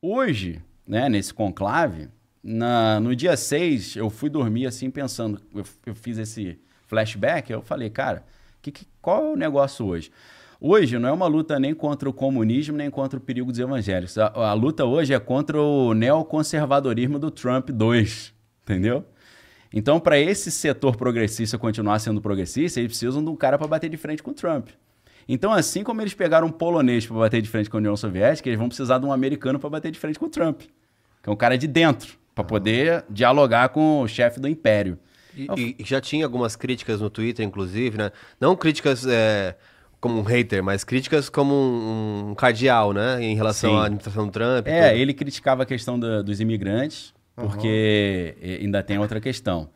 Hoje, né, nesse conclave, no dia 6 eu fui dormir assim pensando, eu fiz esse flashback, eu falei, cara, qual é o negócio hoje? Hoje não é uma luta nem contra o comunismo, nem contra o perigo dos evangélicos. A luta hoje é contra o neoconservadorismo do Trump 2, entendeu? Então, para esse setor progressista continuar sendo progressista, eles precisam de um cara para bater de frente com o Trump. Então, assim como eles pegaram um polonês para bater de frente com a União Soviética, eles vão precisar de um americano para bater de frente com o Trump, que é um cara de dentro, para poder dialogar com o chefe do império. E já tinha algumas críticas no Twitter, inclusive, né? Não críticas como um hater, mas críticas como um cardeal, né? Em relação à administração do Trump. Ele criticava a questão dos imigrantes, porque ainda tem outra questão.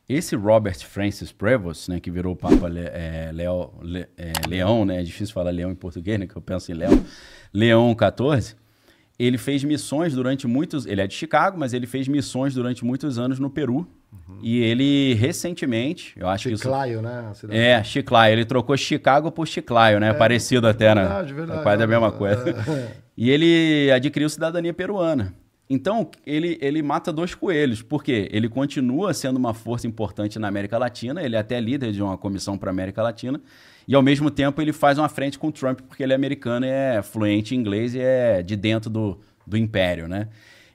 Esse Robert Francis Prevost, né, que virou o Papa Leão, né, é difícil falar Leão em português, né, que eu penso em Leão XIV, ele fez missões durante muitos... Ele é de Chicago, mas ele fez missões durante muitos anos no Peru. E ele, recentemente, eu acho Chiclayo, que isso... né? Chiclayo. Ele trocou Chicago por Chiclayo, né? Parecido até, né? Verdade. Quase a mesma coisa. E ele adquiriu cidadania peruana. Então, ele mata dois coelhos, porque ele continua sendo uma força importante na América Latina, ele é até líder de uma comissão para a América Latina, e ao mesmo tempo ele faz uma frente com o Trump, porque ele é americano, é fluente em inglês e é de dentro do império, né?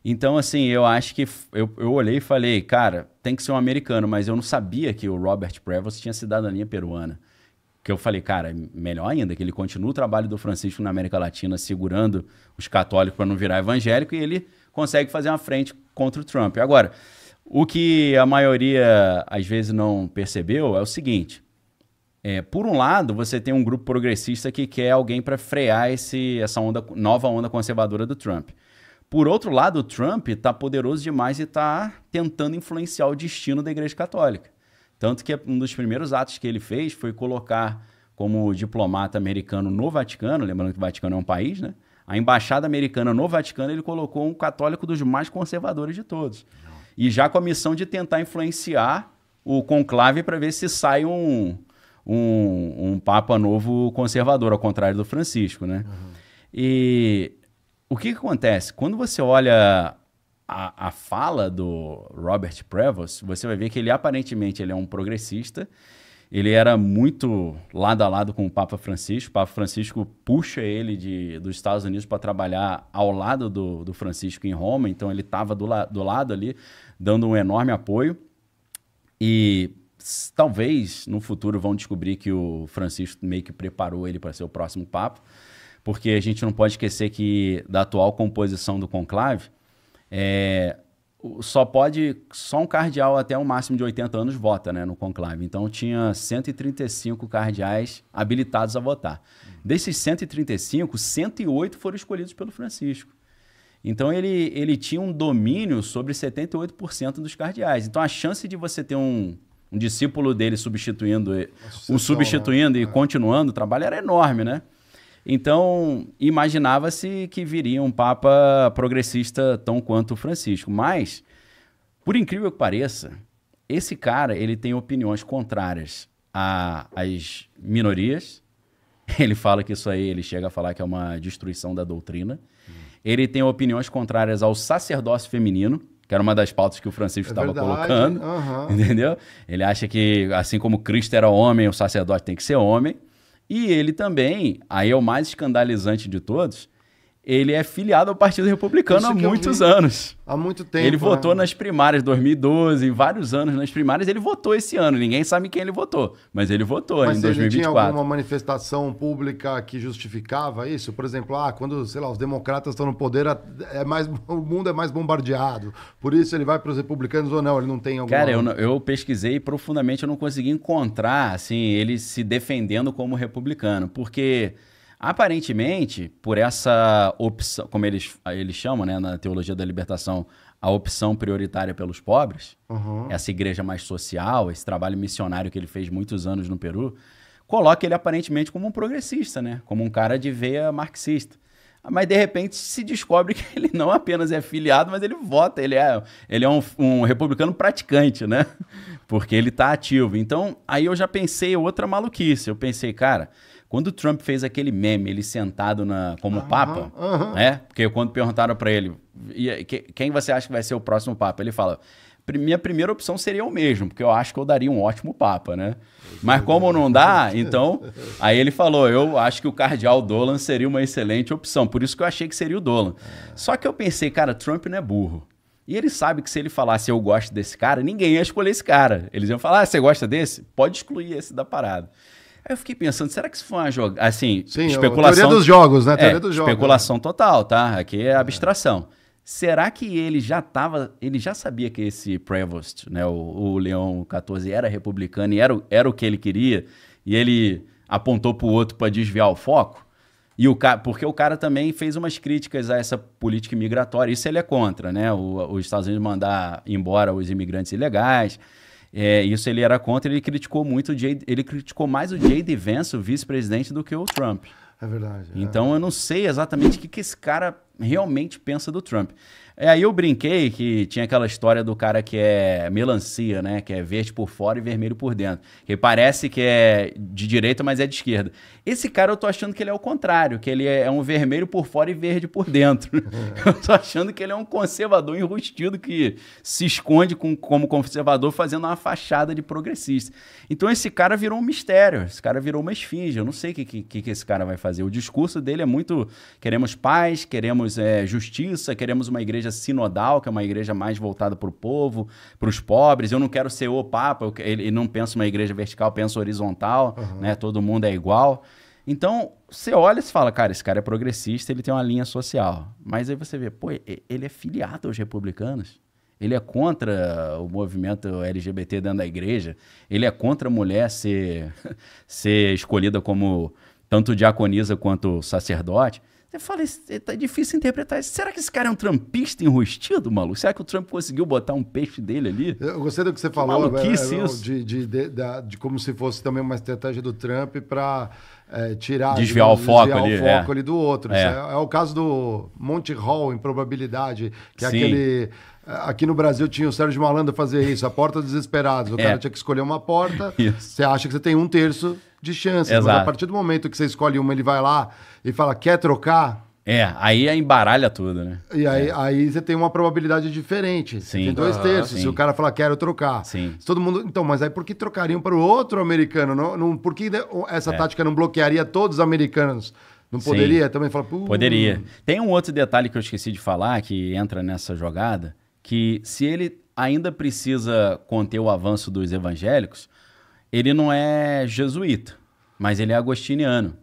Então, assim, eu acho que... Eu olhei e falei, cara, tem que ser um americano, mas eu não sabia que o Robert Prevost tinha cidadania peruana. Que eu falei, cara, melhor ainda, que ele continua o trabalho do Francisco na América Latina, segurando os católicos para não virar evangélico, e ele consegue fazer uma frente contra o Trump. Agora, o que a maioria às vezes não percebeu é o seguinte, por um lado, você tem um grupo progressista que quer alguém para frear essa nova onda conservadora do Trump. Por outro lado, o Trump está poderoso demais e está tentando influenciar o destino da Igreja Católica. Tanto que um dos primeiros atos que ele fez foi colocar como diplomata americano no Vaticano, lembrando que o Vaticano é um país, né? A embaixada americana no Vaticano, ele colocou um católico dos mais conservadores de todos. E já com a missão de tentar influenciar o conclave para ver se sai um papa novo conservador, ao contrário do Francisco, né? E o que acontece? Quando você olha a fala do Robert Prevost, você vai ver que ele aparentemente ele é um progressista. Ele era muito lado a lado com o Papa Francisco. O Papa Francisco puxa ele dos Estados Unidos para trabalhar ao lado do Francisco em Roma. Então ele estava do lado ali, dando um enorme apoio. E talvez no futuro vão descobrir que o Francisco meio que preparou ele para ser o próximo Papa. Porque a gente não pode esquecer que da atual composição do conclave, só um cardeal até um máximo de 80 anos vota, né, no conclave. Então tinha 135 cardeais habilitados a votar. Desses 135, 108 foram escolhidos pelo Francisco. Então ele tinha um domínio sobre 78% dos cardeais. Então a chance de você ter um discípulo dele substituindo e continuando o trabalho era enorme, né? Então, imaginava-se que viria um papa progressista tão quanto o Francisco. Mas, por incrível que pareça, esse cara ele tem opiniões contrárias às minorias. Ele fala que isso aí, ele chega a falar que é uma destruição da doutrina. Ele tem opiniões contrárias ao sacerdócio feminino, que era uma das pautas que o Francisco estava colocando. Entendeu? Ele acha que, assim como Cristo era homem, o sacerdote tem que ser homem. E ele também, aí é o mais escandalizante de todos, ele é filiado ao Partido Republicano há muitos anos. Há muito tempo. Ele votou nas primárias 2012, vários anos nas primárias, ele votou esse ano. Ninguém sabe quem ele votou, mas ele votou em 2024. Mas tinha alguma manifestação pública que justificava isso? Por exemplo, quando, sei lá, os democratas estão no poder, o mundo é mais bombardeado. Por isso ele vai para os republicanos ou não? Ele não tem alguma... Cara, eu pesquisei profundamente, eu não consegui encontrar assim, ele se defendendo como republicano, porque... Aparentemente, por essa opção, como eles chamam, né, na teologia da libertação, a opção prioritária pelos pobres, essa igreja mais social, esse trabalho missionário que ele fez muitos anos no Peru, coloca ele aparentemente como um progressista, né, como um cara de veia marxista. Mas, de repente, se descobre que ele não apenas é filiado, mas ele vota, ele é um republicano praticante, né, porque ele está ativo. Então, aí eu já pensei outra maluquice, eu pensei, cara... Quando o Trump fez aquele meme, ele sentado como papa, né? Porque quando perguntaram para ele, quem você acha que vai ser o próximo papa? Ele fala, minha primeira opção seria o mesmo, porque eu acho que eu daria um ótimo papa, né? Mas como não dá, então... Aí ele falou, eu acho que o cardeal Dolan seria uma excelente opção, por isso que eu achei que seria o Dolan. Só que eu pensei, cara, Trump não é burro. E ele sabe que se ele falasse eu gosto desse cara, ninguém ia escolher esse cara. Eles iam falar, você gosta desse? Pode excluir esse da parada. Aí eu fiquei pensando, será que isso foi uma jogada... Assim, sim, especulação... Teoria dos jogos, né? Teoria dos jogos. Especulação total, tá? Aqui é abstração. Será que ele já sabia que esse Prevost, né, o Leão XIV, era republicano e era o que ele queria, e ele apontou pro outro para desviar o foco? Porque o cara também fez umas críticas a essa política migratória, isso ele é contra, né? Os Estados Unidos mandar embora os imigrantes ilegais, isso ele era contra, ele criticou ele criticou mais o J.D. Vance, o vice-presidente, do que o Trump. É verdade. Então eu não sei exatamente o que esse cara realmente pensa do Trump. Aí eu brinquei que tinha aquela história do cara que é melancia, né? Que é verde por fora e vermelho por dentro. Que parece que é de direita, mas é de esquerda. Esse cara eu tô achando que ele é o contrário, que ele é um vermelho por fora e verde por dentro. Eu tô achando que ele é um conservador enrustido que se esconde como conservador fazendo uma fachada de progressista. Então esse cara virou um mistério, esse cara virou uma esfinge. Eu não sei o que esse cara vai fazer. O discurso dele é muito... Queremos paz, queremos justiça, queremos uma igreja sinodal, que é uma igreja mais voltada para o povo, para os pobres. Eu não quero ser o papa, ele não pensa uma igreja vertical, pensa horizontal, né? Todo mundo é igual. Então, você olha e fala, cara, esse cara é progressista, ele tem uma linha social. Mas aí você vê, pô, ele é filiado aos republicanos. Ele é contra o movimento LGBT dentro da igreja. Ele é contra a mulher ser escolhida como tanto diaconisa quanto sacerdote. Você fala, tá difícil interpretar isso. Será que esse cara é um trumpista enrustido, maluco? Será que o Trump conseguiu botar um peixe dele ali? Eu gostei do que você falou. Maluquice isso. De como se fosse também uma estratégia do Trump para desviar o foco ali do outro. É o caso do Monty Hall, em probabilidade, que é aquele... Aqui no Brasil tinha o Sérgio Malandro fazer isso, a porta dos desesperados. O cara tinha que escolher uma porta, você acha que você tem 1/3 de chance. Mas a partir do momento que você escolhe uma, ele vai lá e fala, quer trocar? Aí embaralha tudo, né? E aí você tem uma probabilidade diferente. Sim. Você tem 2/3. Se o cara falar, quero trocar. Sim. Se todo mundo... Então, mas aí por que trocariam para o outro americano? Por que essa tática não bloquearia todos os americanos? Não poderia também falar... Poderia. Tem um outro detalhe que eu esqueci de falar, que entra nessa jogada, que se ele ainda precisa conter o avanço dos evangélicos, ele não é jesuíta, mas ele é agostiniano.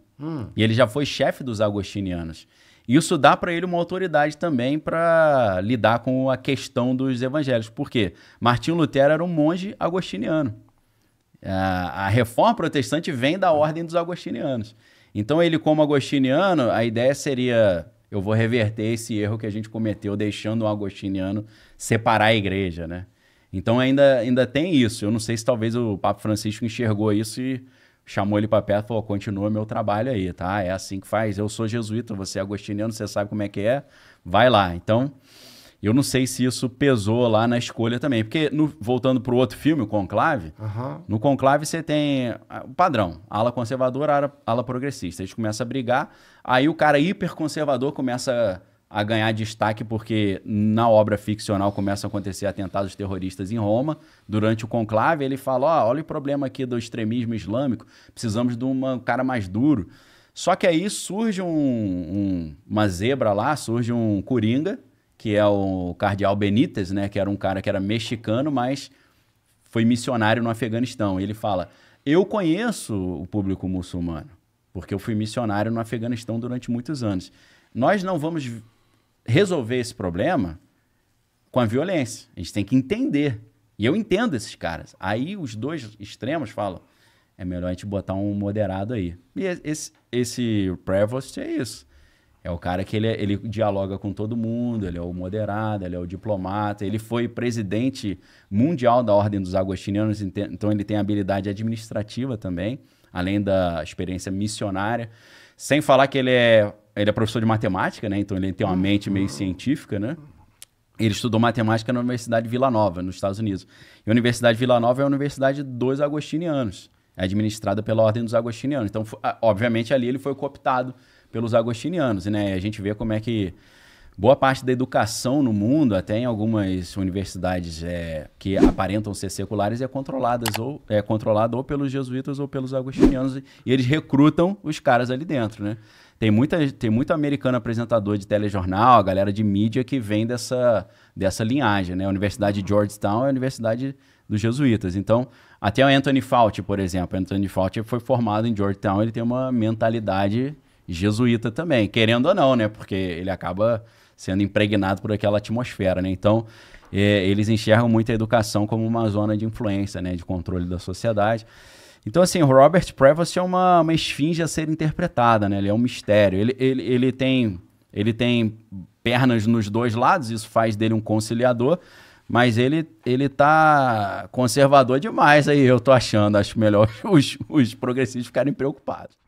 E ele já foi chefe dos agostinianos. Isso dá para ele uma autoridade também para lidar com a questão dos evangélicos. Por quê? Martinho Lutero era um monge agostiniano. A reforma protestante vem da ordem dos agostinianos. Então ele, como agostiniano, a ideia seria... Eu vou reverter esse erro que a gente cometeu, deixando um agostiniano separar a igreja, né? Então ainda tem isso. Eu não sei se talvez o Papa Francisco enxergou isso e chamou ele para perto e falou, continua meu trabalho aí, tá? É assim que faz. Eu sou jesuíta, você é agostiniano, você sabe como é que é, vai lá. Então, eu não sei se isso pesou lá na escolha também. Porque, voltando para o outro filme, o Conclave, no Conclave você tem o padrão, ala conservadora, ala progressista. Eles começam a brigar, aí o cara hiperconservador começa a ganhar destaque porque na obra ficcional começam a acontecer atentados terroristas em Roma. Durante o conclave, ele fala, olha o problema aqui do extremismo islâmico, precisamos de um cara mais duro. Só que aí surge uma zebra lá, surge um coringa, que é o cardeal Benítez, né, que era um cara que era mexicano, mas foi missionário no Afeganistão. E ele fala, eu conheço o público muçulmano, porque eu fui missionário no Afeganistão durante muitos anos. Nós não vamos resolver esse problema com a violência. A gente tem que entender. E eu entendo esses caras. Aí os dois extremos falam, é melhor a gente botar um moderado aí. E esse Prevost é isso. É o cara que ele dialoga com todo mundo, ele é o moderado, ele é o diplomata, ele foi presidente mundial da Ordem dos Agostinianos, então ele tem habilidade administrativa também, além da experiência missionária. Sem falar que ele é professor de matemática, né? Então ele tem uma mente meio científica, né? Ele estudou matemática na Universidade de Vila Nova, nos Estados Unidos. E a Universidade de Vila Nova é a universidade dos agostinianos. administrada pela Ordem dos Agostinianos. Então, obviamente, ali ele foi cooptado pelos agostinianos, né? E a gente vê como é que boa parte da educação no mundo, até em algumas universidades que aparentam ser seculares, é controlada ou pelos jesuítas ou pelos agostinianos, e eles recrutam os caras ali dentro, né? Tem muito americano apresentador de telejornal, a galera de mídia que vem dessa linhagem, né? A Universidade de Georgetown é a universidade dos jesuítas. Então, até o Anthony Fauci, por exemplo. Anthony Fauci foi formado em Georgetown, ele tem uma mentalidade jesuíta também, querendo ou não, né? Porque ele acaba sendo impregnado por aquela atmosfera, né? Então, eles enxergam muito a educação como uma zona de influência, né? De controle da sociedade. Então, assim, o Robert Prevost é uma esfinge a ser interpretada, né? Ele é um mistério. Ele tem pernas nos dois lados, isso faz dele um conciliador, mas ele tá conservador demais aí, eu tô achando. Acho melhor os progressistas ficarem preocupados.